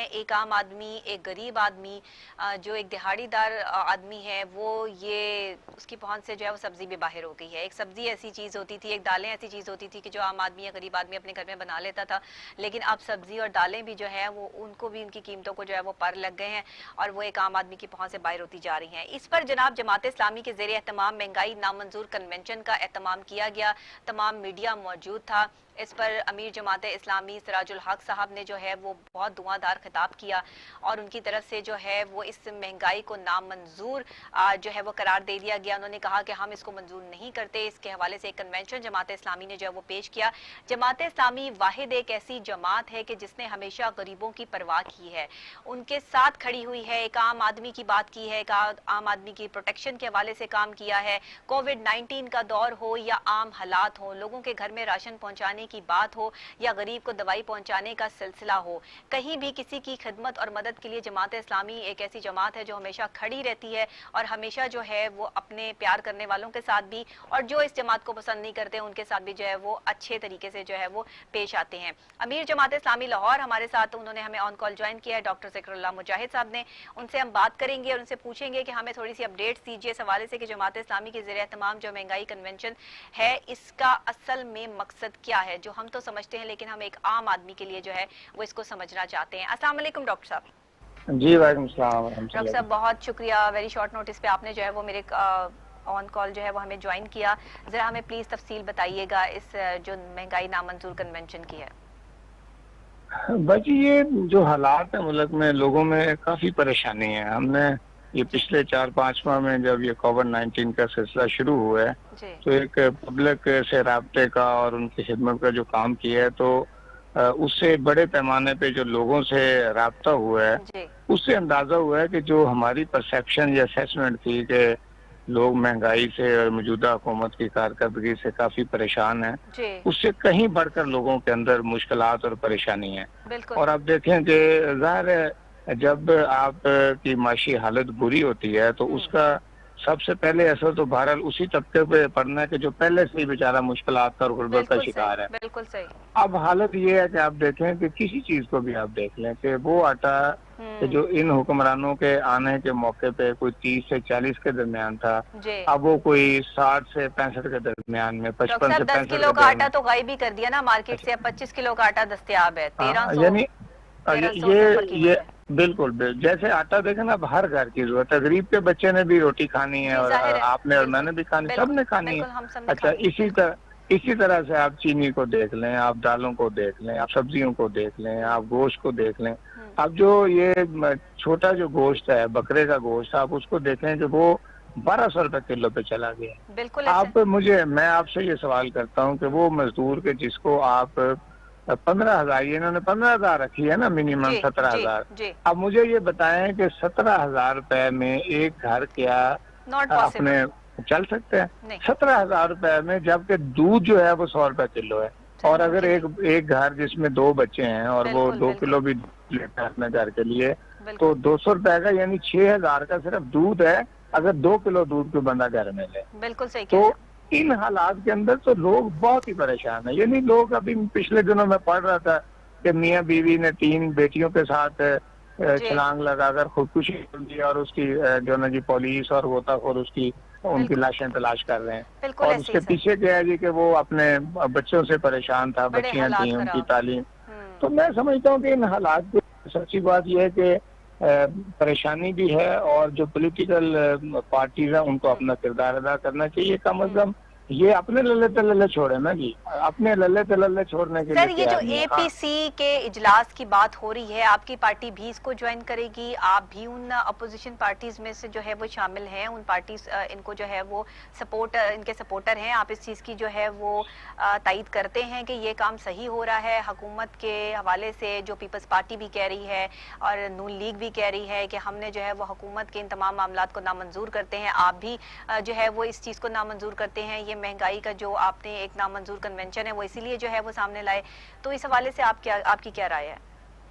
हैं, एक आम आदमी, एक गरीब आदमी, जो एक दिहाड़ीदार आदमी है, वो ये उसकी पहुंच से जो है वो सब्जी भी बाहर हो गई है। एक सब्जी ऐसी चीज़ होती थी, एक दालें ऐसी चीज़ होती थी कि जो आम आदमी या गरीब आदमी अपने घर में बना लेता था, लेकिन अब सब्जी और दालें भी जो है वो उनको भी उनकी कीमतों को जो है वो पर लग गए हैं और वो एक आम आदमी की पहुंच से बाहर होती जा रही हैं। इस पर जनाब जमात इस्लामी के ज़ेरे एहतमाम महंगाई नामंजूर कन्वेंशन का एहतमाम किया गया। तमाम मीडिया मौजूद था। इस पर अमीर जमात इस्लामी सिराजुल हक साहब ने जो है वो बहुत धुआंधार खिताब किया और उनकी तरफ से जो है वो इस महंगाई को नामंजूर जो है वो करार दे दिया गया। उन्होंने कहा कि हम इसको मंजूर नहीं करते। इसके हवाले से एक कन्वेंशन जमात इस्लामी ने जो है वो पेश किया। जमात इस्लामी वाहिद एक ऐसी जमात है कि जिसने हमेशा गरीबों की परवाह की है, उनके साथ खड़ी हुई है, एक आम आदमी की बात की है, एक आम आदमी की प्रोटेक्शन के हवाले से काम किया है। कोविड-19 का दौर हो या आम हालात हो, लोगों के घर में राशन पहुंचाने की बात हो या गरीब को दवाई पहुंचाने का सिलसिला हो, कहीं भी किसी की खिदमत और मदद के लिए जमात इस्लामी एक ऐसी जमात है जो हमेशा खड़ी रहती है और हमेशा जो है वो अपने प्यार करने वालों के साथ भी और जो इस जमात को पसंद नहीं करते उनके साथ भी जो है वो अच्छे तरीके से जो है वो पेश आते हैं। अमीर जमात इस्लामी लाहौर हमारे साथ, उन्होंने हमें ऑन कॉल ज्वाइन किया है, डॉक्टर ज़िक्रुल्लाह मुजाहिद साहब ने। उनसे हम बात करेंगे और उनसे पूछेंगे कि हमें थोड़ी सी अपडेट्स दीजिए इस हवाले से कि जमात इस्लामी के ज़ेरे एहतमाम जो महंगाई कन्वेंशन है, इसका असल में मकसद क्या है, जो हम तो समझते हैं लेकिन हम एक आम आदमी के लिए जो है वो इसको समझना चाहते हैं। अस्सलाम वालेकुम डॉक्टर साहब। जी वालेकुम सलाम डॉक्टर साहब बहुत शुक्रिया, वेरी शॉर्ट नोटिस पे आपने जो है वो मेरे ऑन कॉल जो है वो हमें ज्वाइन किया। जरा हमें प्लीज तफसील बताइएगा इस जो महंगाई नामंजूर कन्वेंशन की है। बाकी ये जो हालात है मुल्क में, लोगों में काफी परेशानी है। हमने ये जी पिछले 4-5 माह में जब ये कोविड-19 का सिलसिला शुरू हुआ है जी तो एक पब्लिक से राब्ते का और उनकी खिदमत का जो काम किया है, तो उससे बड़े पैमाने पे जो लोगों से राब्ता हुआ है, जी उससे अंदाजा हुआ है कि जो हमारी परसेप्शन या असेसमेंट थी कि लोग महंगाई से और मौजूदा हुकूमत की कारकर्दगी से काफी परेशान हैं, जी उससे कहीं बढ़कर लोगों के अंदर मुश्किलात और परेशानी है। बिल्कुल। और आप देखें कि ज़ाहिर है जब आप की माशी हालत बुरी होती है तो उसका सबसे पहले असर तो बहरहाल उसी तबके पे पड़ना है कि जो पहले से ही बेचारा मुश्किलात और गुर्बत का बिल्कुल सही, शिकार है। बिल्कुल सही। अब हालत ये है कि आप देखें कि किसी चीज को भी आप देख लें कि वो आटा कि जो इन हुक्मरानों के आने के मौके पे कोई 30 से 40 के दरमियान था, जी अब वो कोई 60 से 65 के दरमियान में, डॉक्टर 55 से साहब 10 65 किलो के का आटा दरमियान। तो गायब ही कर दिया ना मार्केट से। अब 25 किलो का आटा दस्तयाब है। हाँ 1300, यानी ये 1300 से ऊपर ये कीमत है। बिल्कुल जैसे आटा देखे ना, अब हर घर की जरूरत है। गरीब के बच्चे ने भी रोटी खानी है जी और जाहिर है। आपने और बिल्कुल मैंने भी खानी, बिल्कुल सबने खानी है। बिल्कुल, हम सब ने अच्छा, खानी है। बिल्कुल। इसी तरह से आप चीनी को देख लें, आप दालों को देख लें, आप सब्जियों को देख लें, आप गोश्त को देख लें। अब जो ये छोटा जो गोश्त है, बकरे का गोश्त, आप उसको देखें कि वो 1200 रुपए किलो पे चला गया। बिल्कुल ऐसे। आप मुझे मैं आपसे ये सवाल करता हूँ कि वो मजदूर के जिसको आप 15,000, ये इन्होंने 15,000 रखी है ना मिनिमम, जी 17,000। जी अब मुझे ये बताएं कि 17,000 रुपए में एक घर क्या नॉट पॉसिबल। अपने चल सकते हैं? नहीं। 17,000 रुपए में, जबकि दूध जो है वो 100 रुपए किलो है। सर और अगर मुमकिन नहीं। एक घर जिसमें 2 बच्चे हैं और वो बिल्कुल 2 किलो बिल्कुल भी लेता है अपने घर के लिए, तो बिल्कुल 200 रुपए का यानी 6,000 का सिर्फ दूध है, अगर 2 किलो दूध को बंदा घर में ले। बिल्कुल सही कह तो रहे हैं। इन हालात के अंदर तो लोग बहुत ही परेशान है। यानी लोग, अभी पिछले दिनों में पढ़ रहा था कि मियाँ बीवी ने 3 बेटियों के साथ जी छलांग लगाकर खुदकुशी कर दी और उसकी जो ना जी पुलिस और गोताखोर उसकी उनकी बिल्कुल लाशें तलाश कर रहे हैं। बिल्कुल और ऐसे ही उसके सर। पीछे क्या है जी कि वो अपने बच्चों से परेशान था, बड़े बच्चियां हालात थी, उनकी खराब। तालीम। तो मैं समझता हूँ कि इन हालात की सच्ची बात यह है कि परेशानी भी है और जो पॉलिटिकल पार्टीज है उनको अपना किरदार अदा करना चाहिए। कम से कम ये अपने लल्ले तल्ले छोड़े ना जी, अपने लल्ले तल्ले छोड़ने के लिए सर ये जो तैयार नहीं है। हाँ एपीसी के इजलास की बात हो रही है, आपकी पार्टी भी इसको ज्वाइन करेगी? आप भी उन अपोजिशन पार्टीज में से जो है वो शामिल हैं, उन पार्टीज इनको जो है वो इनके सपोर्टर हैं? आप इस चीज की जो है वो तायीद करते हैं कि ये काम सही हो रहा है हुकूमत के हवाले से? जो पीपल्स पार्टी भी कह रही है और नून लीग भी कह रही है कि हमने जो है वो हुकूमत के इन तमाम मामलात को नामंजूर करते हैं, आप भी जो है वो इस चीज को नामंजूर करते हैं। ये महंगाई का जो आपने एक नामंजूर कन्वेंशन है वो इसीलिए जो है वो सामने लाए, तो इस हवाले से आप क्या, आपकी क्या राय है?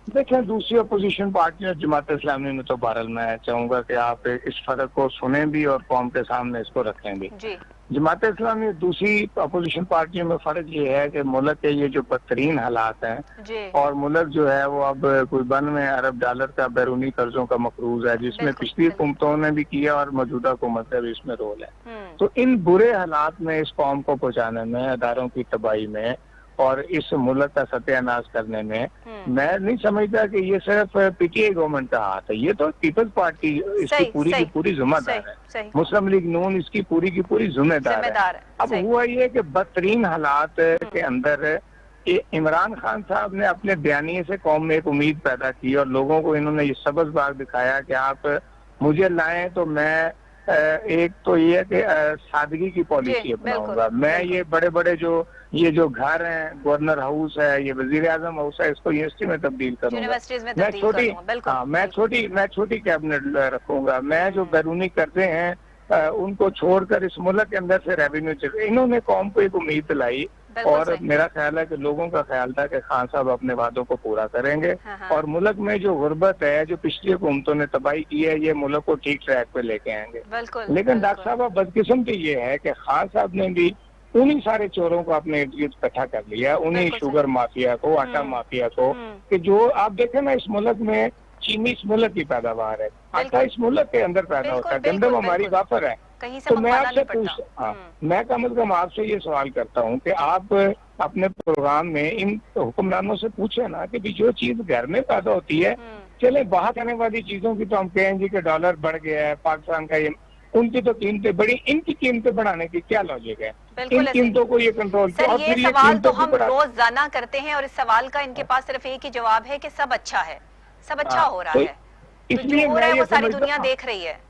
देखें, दूसरी अपोजिशन पार्टी जमात इस्लामी में तो बहरहाल मैं चाहूंगा कि आप इस फर्क को सुने भी और कौम के सामने इसको रखें भी। जी। जमात इस्लामी दूसरी अपोजिशन पार्टियों में फर्क ये है कि मुल्क के ये जो बदतरीन हालात हैं जी। और मुल्क जो है वो अब कोई 92 अरब डॉलर का बैरूनी कर्जों का मकरूज है, जिसमें बिल्कुल पिछली बिल्कुल। हुकूमतों ने भी किया और मौजूदा हुकूमत का भी इसमें रोल है। हम्म। तो इन बुरे हालात में इस कौम को पहुंचाने में, अदारों की तबाही में और इस मुल्क का सत्यानाश करने में मैं नहीं समझता कि ये सिर्फ पीटीआई गवर्नमेंट का हाथ है। ये तो पीपल्स पार्टी इसकी सही पूरी की सही पूरी सही जिम्मेदार है। सही। मुस्लिम लीग नून इसकी पूरी की पूरी जिम्मेदार है। जिम्मेदार है। अब सही। हुआ ये कि बदतरीन हालात के अंदर इमरान खान साहब ने अपने बयानिए से कौम में एक उम्मीद पैदा की और लोगों को इन्होंने ये सबज बाग दिखाया कि आप मुझे लाएं तो मैं एक तो ये है कि सादगी की जी पॉलिसी बिल्कुल अपनाऊंगा मैं। बिल्कुल। ये बड़े बड़े जो घर हैं, गवर्नर हाउस है, ये वजीर आजम हाउस है, इसको यूनिवर्सिटी में तब्दील करूंगा। यूनिवर्सिटीज में मैं तब्दील कर छोटी दूंगा। बिल्कुल हाँ बिल्कुल। मैं छोटी कैबिनेट रखूंगा। मैं जो बैरूनी कर्जे हैं उनको छोड़कर इस मुल्क के अंदर से रेवेन्यू चले। इन्होंने कौम को एक उम्मीद दिलाई बिल्कुल और सही। मेरा ख्याल है कि लोगों का ख्याल था कि खान साहब अपने वादों को पूरा करेंगे हाँ हाँ। और मुल्क में जो गुर्बत है, जो पिछली हुकूमतों ने तबाही की है, ये मुल्क को ठीक ट्रैक पे लेके आएंगे। बिल्कुल लेकिन डॉक्टर बिल्कुल। साहब अब बदकिस्मती ये है कि खान साहब ने भी उन्हीं सारे चोरों को अपने इर्द गिर्द इकट्ठा कर लिया, उन्हीं बिल्कुल सही। शुगर माफिया को, आटा माफिया को, हम्म। कि जो आप देखें ना, इस मुल्क में चीनी इस मुल्क की पैदावार है, आटा बिल्कुल इस मुल्क के अंदर पैदा होता बिल्कुल है, गंदम बिल्कुल हमारी बिल्कुल। वाफर है। कहीं से तो मैं मंगवाना आपसे नहीं पड़ता। हाँ, मैं कम अज कम आपसे ये सवाल करता हूँ कि आप अपने प्रोग्राम में इन हुक्मरानों से पूछे ना कि भी जो चीज घर में पैदा होती है, चले बाहर आने वाली चीजों की तो हम कहें जी कि डॉलर बढ़ गया है, पाकिस्तान का ये, उनकी तो कीमतें बढ़ी, इनकी कीमतें बढ़ाने की क्या लॉजिक है? इन बिल्कुल ऐसे। कीमतों को ये कंट्रोल सर और ये फिर ये सवाल तो कीमतें भी हम बढ़ा। रोजाना करते हैं और इस सवाल का इनके पास सिर्फ एक ही जवाब है कि सब अच्छा है, सब अच्छा हो रहा तो है। तो जो इसलिए हो मैं रहा है ये वो सारी समझता दुनिया हूँ, देख रही है।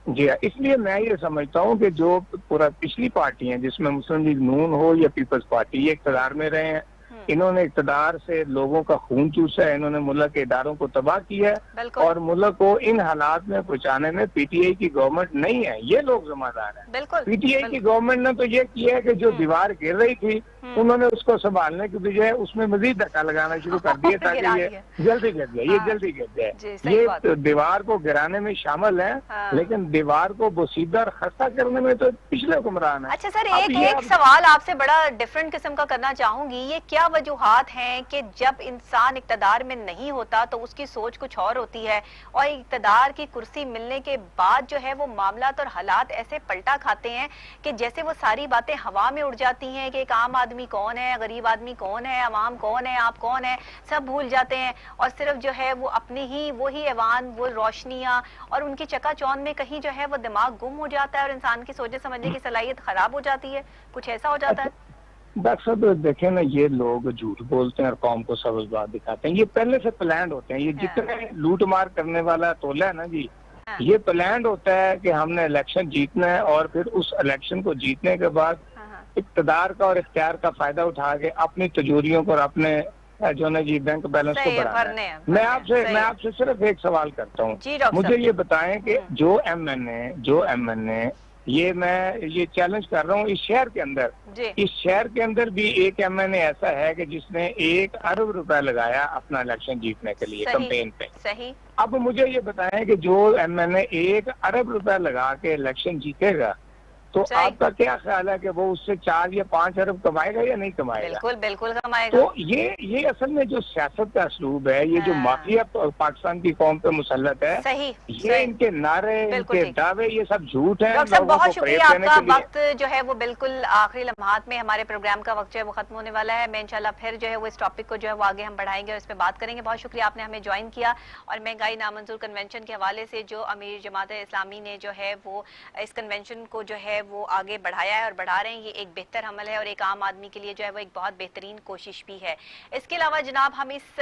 जी हाँ, इसलिए मैं ये समझता हूँ कि जो पूरा पिछली पार्टी है, जिसमें मुस्लिम लीग नून हो या पीपल्स पार्टी, ये इक़्तिदार में रहे हैं, इन्होंने इक़्तिदार से लोगों का खून चूसा है, इन्होंने मुल्क के इदारों को तबाह किया है बिल्कुल और मुल्क को इन हालात में पहुंचाने में पीटीआई की गवर्नमेंट नहीं है, ये लोग जिम्मेदार हैं। बिल्कुल पीटीआई की बिल्कुल। गवर्नमेंट ने तो ये किया है कि जो दीवार गिर रही थी उन्होंने उसको संभालने की बजाय उसमें मजीद धक्का लगाना शुरू कर दिया ताकि गिरा ये दिया। जल्दी गिर जाए, ये हाँ जल्दी गिर जी जाए। सही ये बात। तो दीवार को गिराने में शामिल है, हाँ। लेकिन दीवार को बोसीदा और खस्ता करने में तो पिछले हुक्मरान है। अच्छा सर, अब एक सवाल आपसे बड़ा डिफरेंट किस्म का करना चाहूंगी। ये क्या वजूहात हैं कि जब इंसान इक्तदार में नहीं होता तो उसकी सोच कुछ और होती है और इक्तदार की कुर्सी मिलने के बाद जो है वो मामलात और हालात ऐसे पलटा खाते हैं कि जैसे वो सारी बातें हवा में उड़ जाती हैं कि एक आम आदमी कौन है, गरीब आदमी कौन है, अवाम कौन है, आप कौन है, सब भूल जाते हैं और सिर्फ जो है वो अपनी ही वही ऐवान, वो रोशनियां और उनकी चकाचौंध में कहीं जो है वो दिमाग गुम हो जाता है और इंसान की सोचने समझने की सलाहियत खराब हो जाती है। कुछ ऐसा हो जाता है? डॉक्टर साहब देखें ना, ये लोग झूठ बोलते हैं और कौम को सबज बात दिखाते हैं, ये पहले से प्लान होते हैं। ये जितने लूट मार करने वाला तोला है ना जी, ये प्लान होता है कि हमने इलेक्शन जीतना है और फिर उस इलेक्शन को जीतने के बाद इक्तदार का और इख्तियार का फायदा उठा के अपनी तिजोरियों को और अपने जो ना जी बैंक बैलेंस को बढ़ाना है। मैं आपसे सिर्फ एक सवाल करता हूँ, मुझे ये बताएं कि जो एमएनए ये चैलेंज कर रहा हूँ, इस शहर के अंदर भी एक एमएनए ऐसा है कि जिसने 1 अरब रुपए लगाया अपना इलेक्शन जीतने के लिए कैंपेन पे। सही। अब मुझे ये बताएं कि जो एमएनए 1 अरब रुपए लगा के इलेक्शन जीतेगा तो आपका क्या ख्याल है कि वो उससे 4 या 5 अरब कमाएगा या नहीं कमाएगा? बिल्कुल बिल्कुल कमाएगा। तो ये असल में जो सियासत का असलूब है, ये जो माफिया पाकिस्तान की कौम पे मुसल्लत है, सही, ये इनके नारे, इनके दावे, ये सब झूठ है। डॉक्टर साहब बहुत शुक्रिया आपका। वक्त जो है वो बिल्कुल आखिरी लम्हात में, हमारे प्रोग्राम का वक्त जो है वो खत्म होने वाला है। मैं इंशाल्लाह फिर जो है वो इस टॉपिक को जो है वो आगे हम बढ़ाएंगे और इस पर बात करेंगे। बहुत शुक्रिया आपने हमें ज्वाइन किया और महंगाई नामंजूर कन्वेंशन के हवाले से जो अमीर जमात इस्लामी ने जो है वो इस कन्वेंशन को जो है वो आगे बढ़ाया है और बढ़ा रहे हैं, ये एक बेहतर अमल है और एक आम आदमी के लिए जो है वो एक बहुत बेहतरीन कोशिश भी है। इसके अलावा जनाब हम इस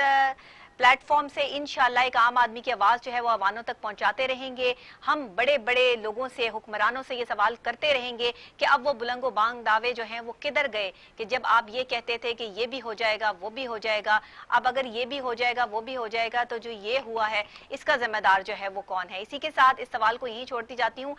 प्लेटफॉर्म से इंशाल्लाह एक आम आदमी की आवाज़ जो है वो अवानों तक पहुंचाते रहेंगे। हम बड़े बड़े लोगों से, हुक्मरानों से ये सवाल करते रहेंगे कि अब वो बुलंदो बांग दावे जो हैं वो किधर गए, कि जब आप ये कहते थे कि ये भी हो जाएगा, वो भी हो जाएगा, अब अगर ये भी हो जाएगा, वो भी हो जाएगा, तो जो ये हुआ है इसका जिम्मेदार जो है वो कौन है? इसी के साथ इस सवाल को यहीं छोड़ती जाती हूँ।